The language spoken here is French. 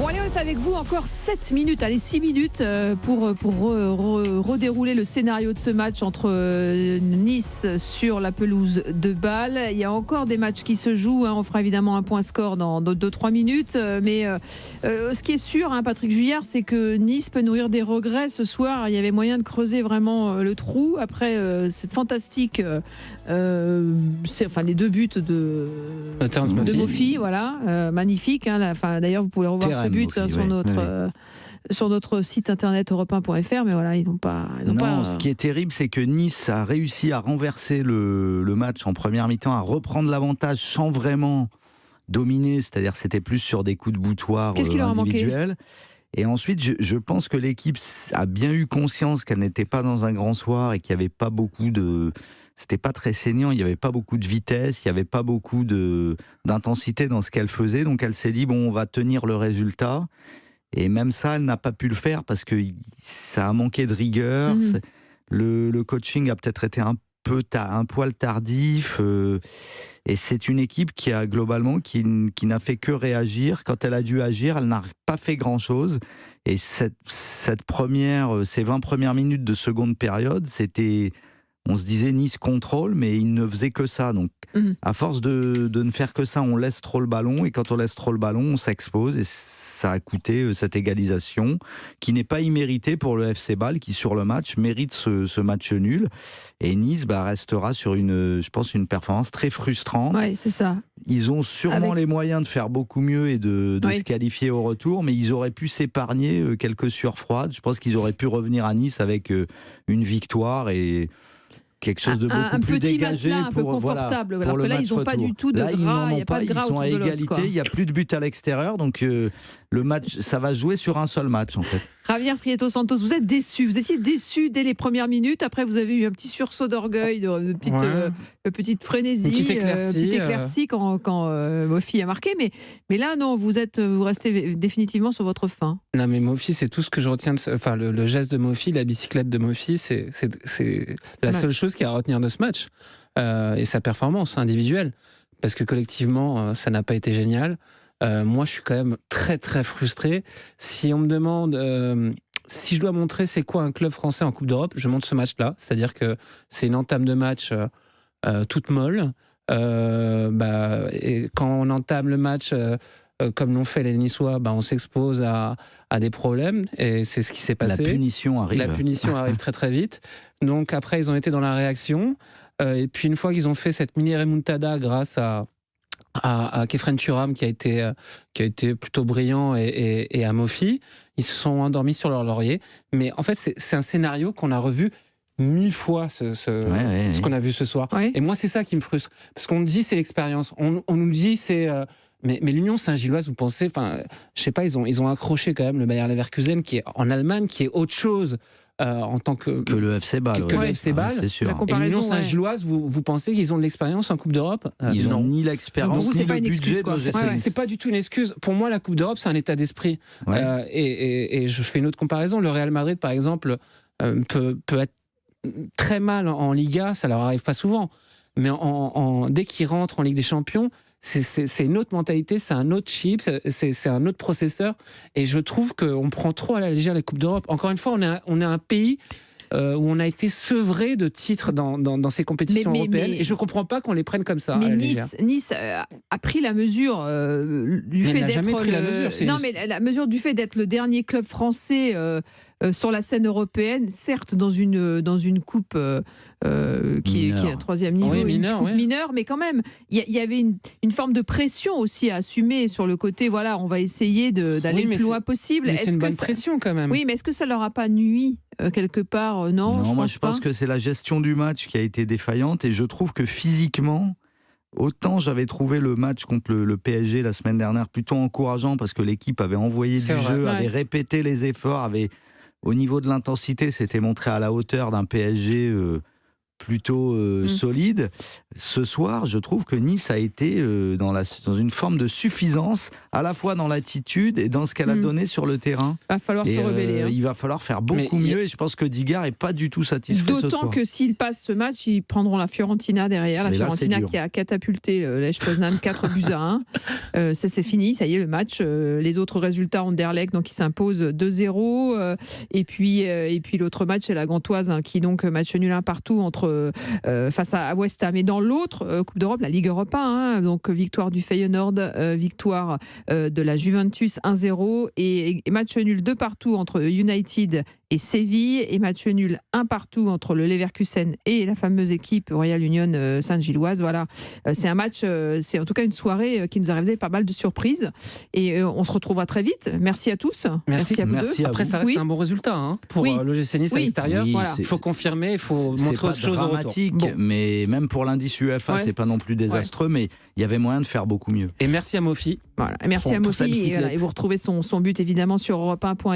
Bon allez, on est avec vous encore 7 minutes, allez 6 minutes pour redérouler le scénario de ce match entre Nice sur la pelouse de Bâle. Il y a encore des matchs qui se jouent, on fera évidemment un point score dans 2-3 minutes, mais ce qui est sûr, Patrick Juillard, c'est que Nice peut nourrir des regrets ce soir. Il y avait moyen de creuser vraiment le trou après cette fantastique les 2 buts de Mofi, voilà, magnifique, d'ailleurs vous pouvez revoir ce but sur notre site internet europe1.fr, mais voilà, ils n'ont pas. Ce qui est terrible, c'est que Nice a réussi à renverser le match en première mi-temps, à reprendre l'avantage sans vraiment dominer, c'est-à-dire c'était plus sur des coups de boutoir individuels. Et ensuite, je pense que l'équipe a bien eu conscience qu'elle n'était pas dans un grand soir et qu'il n'y avait pas beaucoup de... C'était pas très saignant, il n'y avait pas beaucoup de vitesse, il n'y avait pas beaucoup d'intensité dans ce qu'elle faisait. Donc elle s'est dit, on va tenir le résultat. Et même ça, elle n'a pas pu le faire parce que ça a manqué de rigueur. Le coaching a peut-être été un poil tardif. Et c'est une équipe qui a globalement, qui n'a fait que réagir. Quand elle a dû agir, elle n'a pas fait grand-chose. Et ces 20 premières minutes de seconde période, c'était... On se disait Nice contrôle, mais il ne faisait que ça. Donc, à force de ne faire que ça, on laisse trop le ballon. Et quand on laisse trop le ballon, on s'expose. Et ça a coûté cette égalisation qui n'est pas imméritée pour le FC Bâle, qui sur le match mérite ce match nul. Et Nice restera sur une performance très frustrante. Ouais, c'est ça. Ils ont sûrement les moyens de faire beaucoup mieux et de se qualifier au retour, mais ils auraient pu s'épargner quelques sueurs froides. Je pense qu'ils auraient pu revenir à Nice avec une victoire et quelque chose de beaucoup plus dégagé, un peu confortable. Alors que là, ils n'ont pas du tout de gras. Il n'y a pas de gras autour de l'os. Ils sont à égalité. Il n'y a plus de but à l'extérieur, donc le match, ça va jouer sur un seul match en fait. Javier Prieto Santos, vous êtes déçu. Vous étiez déçu dès les premières minutes. Après, vous avez eu un petit sursaut d'orgueil, de petite frénésie, une petite éclaircie quand Mofi a marqué. Mais là, non, vous restez définitivement sur votre faim. Non, mais Mofi, c'est tout ce que je retiens. Le geste de Mofi, la bicyclette de Mofi, c'est la seule chose qu'il y a à retenir de ce match. Et sa performance individuelle. Parce que collectivement, ça n'a pas été génial. Moi, je suis quand même très très frustré. Si on me demande si je dois montrer c'est quoi un club français en Coupe d'Europe, je montre ce match-là. C'est-à-dire que c'est une entame de match toute molle. Et quand on entame le match comme l'ont fait les Niçois, on s'expose à des problèmes et c'est ce qui s'est passé. La punition arrive très très vite. Donc après, ils ont été dans la réaction. Et puis une fois qu'ils ont fait cette mini remontada grâce à Khéphren Thuram qui a été plutôt brillant et à Mofi, ils se sont endormis sur leur laurier. Mais en fait, c'est un scénario qu'on a revu 1000 fois ce qu'on a vu ce soir. Ouais. Et moi, c'est ça qui me frustre. Parce qu'on dit c'est l'expérience. On nous dit c'est... Mais l'Union Saint-Gilloise, vous pensez... je sais pas, ils ont accroché quand même le Bayer Leverkusen qui est en Allemagne, qui est autre chose en tant que le FC Bâle. Que le FC Bâle. C'est sûr. Et l'Union Saint-Gilloise, vous pensez qu'ils ont de l'expérience en Coupe d'Europe ? Ils n'ont ni l'expérience, ni le budget. C'est pas du tout une excuse. Pour moi, la Coupe d'Europe, c'est un état d'esprit. Ouais. Et je fais une autre comparaison. Le Real Madrid, par exemple, peut être très mal en Liga, ça leur arrive pas souvent. Mais dès qu'ils rentrent en Ligue des Champions, c'est une autre mentalité, c'est un autre chip, c'est un autre processeur. Et je trouve qu'on prend trop à la légère les Coupes d'Europe. Encore une fois, on est un pays où on a été sevré de titres dans ces compétitions européennes. Et je ne comprends pas qu'on les prenne comme ça. Mais Nice a pris la mesure du fait d'être... la mesure du fait d'être le dernier club français sur la scène européenne, certes dans une coupe qui est à troisième niveau, une coupe mineure, mais quand même, il y avait une forme de pression aussi à assumer sur le côté, on va essayer d'aller le plus loin possible. Mais c'est une bonne pression quand même. Oui, mais est-ce que ça leur a pas nui quelque part ? Non, moi je pense que c'est la gestion du match qui a été défaillante, et je trouve que physiquement, autant j'avais trouvé le match contre le PSG la semaine dernière plutôt encourageant parce que l'équipe avait envoyé jeu, avait répété les efforts, au niveau de l'intensité, c'était montré à la hauteur d'un PSG plutôt solide. Ce soir, je trouve que Nice a été dans une forme de suffisance, à la fois dans l'attitude et dans ce qu'elle a donné sur le terrain. Il va falloir se rebeller. Il va falloir faire beaucoup mieux, et je pense que Digard n'est pas du tout satisfait ce soir. D'autant que s'ils passent ce match, ils prendront la Fiorentina derrière. La Fiorentina qui a catapulté Lech Poznan 4-1. C'est fini, ça y est, le match. Les autres résultats, Anderlecht, donc, qui s'impose 2-0. Et puis l'autre match, c'est la Gantoise, qui donc match nul 1 partout face à West Ham. Et dans l'autre Coupe d'Europe, la Ligue Europa, donc victoire du Feyenoord, victoire de la Juventus 1-0 et match nul 2 partout entre United et Séville, et match nul 1 partout entre le Leverkusen et la fameuse équipe Royal Union Sainte-Gilloise. Voilà, c'est un match, c'est en tout cas une soirée qui nous a réalisé pas mal de surprises, et on se retrouvera très vite. Merci à tous. Merci à vous deux. Après, ça reste un bon résultat pour l'OGC Nice à l'extérieur. Il faut confirmer, il faut montrer autre chose. C'est pas dramatique, mais même pour l'indice UEFA, c'est pas non plus désastreux, mais il y avait moyen de faire beaucoup mieux. Et merci à Mofi. Voilà, merci à Mofi, et vous retrouvez son but évidemment sur europe1.fr.